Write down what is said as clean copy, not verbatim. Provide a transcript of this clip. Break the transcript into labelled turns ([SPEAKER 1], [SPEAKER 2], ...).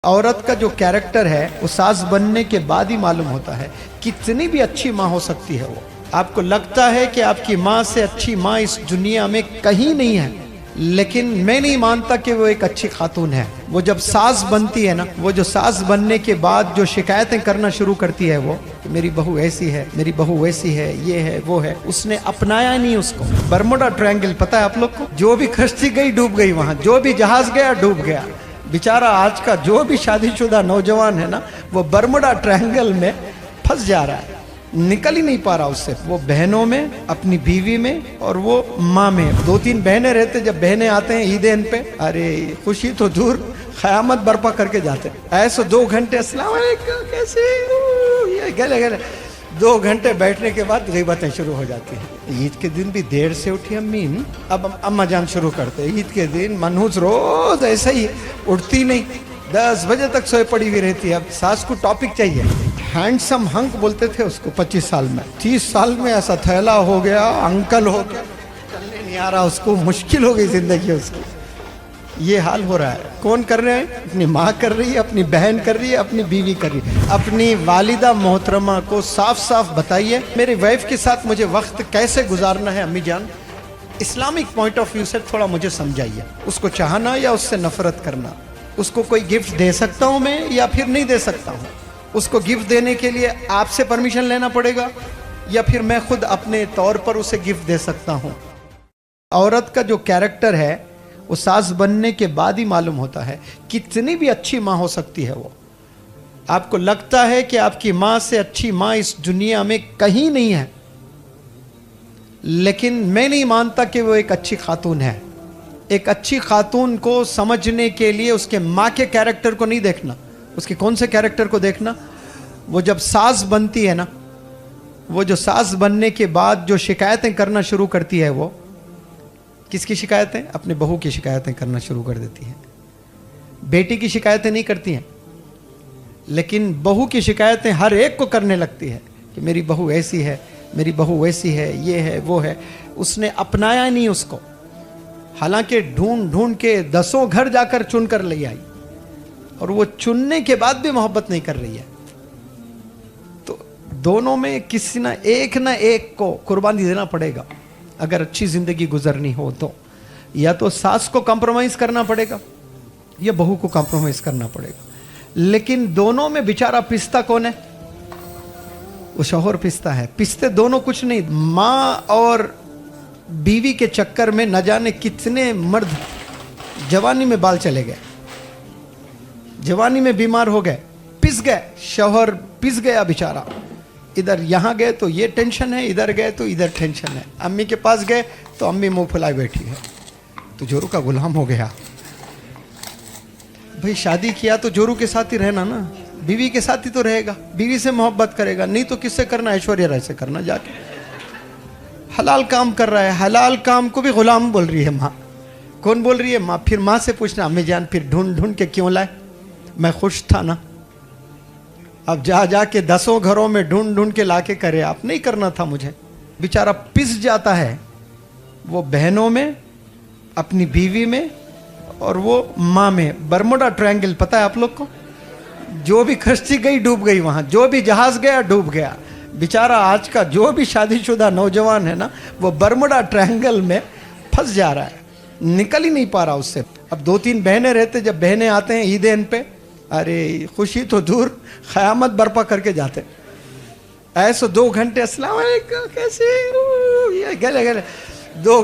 [SPEAKER 1] औरत का जो कैरेक्टर है वो सास बनने के बाद ही मालूम होता है। कितनी भी अच्छी माँ हो सकती है वो, आपको लगता है कि आपकी माँ से अच्छी माँ इस दुनिया में कहीं नहीं है, लेकिन मैं नहीं मानता कि वो एक अच्छी खातून है। वो जब सास बनती है ना, वो जो सास बनने के बाद जो शिकायतें करना शुरू करती है वो कि मेरी बहू ऐसी है, मेरी बहू वैसी है, ये है वो है, उसने अपनाया नहीं उसको। बर्मुडा ट्रायंगल पता है आप लोग को? जो भी कश्ती गई डूब गई, वहां जो भी जहाज गया डूब गया। बेचारा आज का जो भी शादीशुदा नौजवान है ना, वो बर्मुडा ट्रायंगल में फंस जा रहा है, निकल ही नहीं पा रहा उससे। वो बहनों में, अपनी बीवी में और वो माँ में। दो तीन बहनें रहते, जब बहनें आते हैं ईदेन पे, अरे खुशी तो दूर, क़यामत बर्पा करके जाते। ऐसे 2 घंटे अस्सलाम वालेकुम कैसे ये गले गले 2 घंटे बैठने के बाद ग़ीबतें शुरू हो जाती हैं। ईद के दिन भी देर से उठी अम्मी, अब अम्मा जान शुरू करते। ईद के दिन मनहूस रोज ऐसा ही उठती नहीं, 10 बजे तक सोए पड़ी हुई रहती है। अब सास को टॉपिक चाहिए। हैंडसम हंक बोलते थे उसको 25 साल में, 30 साल में ऐसा थैला हो गया, अंकल हो गया, चलने नहीं आ रहा उसको, मुश्किल हो गई जिंदगी उसकी। ये हाल हो रहा है। कौन कर रहे हैं? अपनी माँ कर रही है, अपनी बहन कर रही है, अपनी बीवी कर रही है। अपनी वालिदा मोहतरमा को साफ साफ बताइए, मेरी वाइफ के साथ मुझे वक्त कैसे गुजारना है। अम्मी जान, इस्लामिक पॉइंट ऑफ व्यू से थोड़ा मुझे समझाइए। उसको चाहना या उससे नफरत करना? उसको कोई गिफ्ट दे सकता हूँ मैं या फिर नहीं दे सकता हूँ? उसको गिफ्ट देने के लिए आपसे परमिशन लेना पड़ेगा या फिर मैं खुद अपने तौर पर उसे गिफ्ट दे सकता हूँ? औरत का जो कैरेक्टर है वो सास बनने के बाद ही मालूम होता है। कितनी भी अच्छी माँ हो सकती है वो, आपको लगता है कि आपकी माँ से अच्छी माँ इस दुनिया में कहीं नहीं है, लेकिन मैं नहीं मानता कि वो एक अच्छी खातून है। एक अच्छी खातून को समझने के लिए उसके माँ के कैरेक्टर को नहीं देखना, उसके कौन से कैरेक्टर को देखना। वो जब सास बनती है ना, वो जो सास बनने के बाद जो शिकायतें करना शुरू करती है, वो किसकी शिकायतें? अपने बहू की शिकायतें करना शुरू कर देती हैं। बेटी की शिकायतें नहीं करती हैं, लेकिन बहू की शिकायतें हर एक को करने लगती है कि मेरी बहू ऐसी है, मेरी बहू वैसी है, ये है वो है। उसने अपनाया नहीं उसको, हालांकि ढूंढ ढूंढ के 10 घर जाकर चुन कर ले आई, और वो चुनने के बाद भी मोहब्बत नहीं कर रही है। तो दोनों में किसी ना एक को कुर्बानी देना पड़ेगा अगर अच्छी जिंदगी गुजरनी हो तो। या तो सास को कॉम्प्रोमाइज करना पड़ेगा या बहू को कॉम्प्रोमाइज करना पड़ेगा, लेकिन दोनों में बेचारा पिसता कौन है? वो शौहर पिसता है। पिसते दोनों कुछ नहीं। माँ और बीवी के चक्कर में न जाने कितने मर्द जवानी में बाल चले गए, जवानी में बीमार हो गए, पिस गए। शौहर पिस गया बेचारा। इधर यहाँ गए तो ये टेंशन है, इधर गए तो इधर टेंशन है। अम्मी के पास गए तो अम्मी मुंह फुलाए बैठी है, तो जोरू का गुलाम हो गया। भाई शादी किया तो जोरू के साथ ही रहना ना, बीवी के साथ ही तो रहेगा, बीवी से मोहब्बत करेगा, नहीं तो किससे करना? ऐश्वर्या राय से करना। जाके हलाल काम कर रहा है, हलाल काम को भी गुलाम बोल रही है माँ। कौन बोल रही है? माँ। फिर माँ से पूछना, अम्मी जान फिर ढूंढ ढूंढ के क्यों लाए? मैं खुश था ना। अब जा जाके 10 घरों में ढूंढ ढूंढ के लाके करे, आप नहीं करना था मुझे। बेचारा पिस जाता है, वो बहनों में, अपनी बीवी में और वो माँ में। बर्मुडा ट्रायंगल पता है आप लोग को? जो भी कश्ती गई डूब गई, वहां जो भी जहाज गया डूब गया। बेचारा आज का जो भी शादीशुदा नौजवान है ना, वो बर्मुडा ट्रायंगल में फंस जा रहा है, निकल ही नहीं पा रहा उससे। अब 2-3 बहनें रहते, जब बहनें आते हैं ईदेन पे, अरे खुशी तो दूर, क़यामत बर्पा करके जाते। ऐसे 2 घंटे अस्सलाम वालेकुम कैसे ये गले गले 2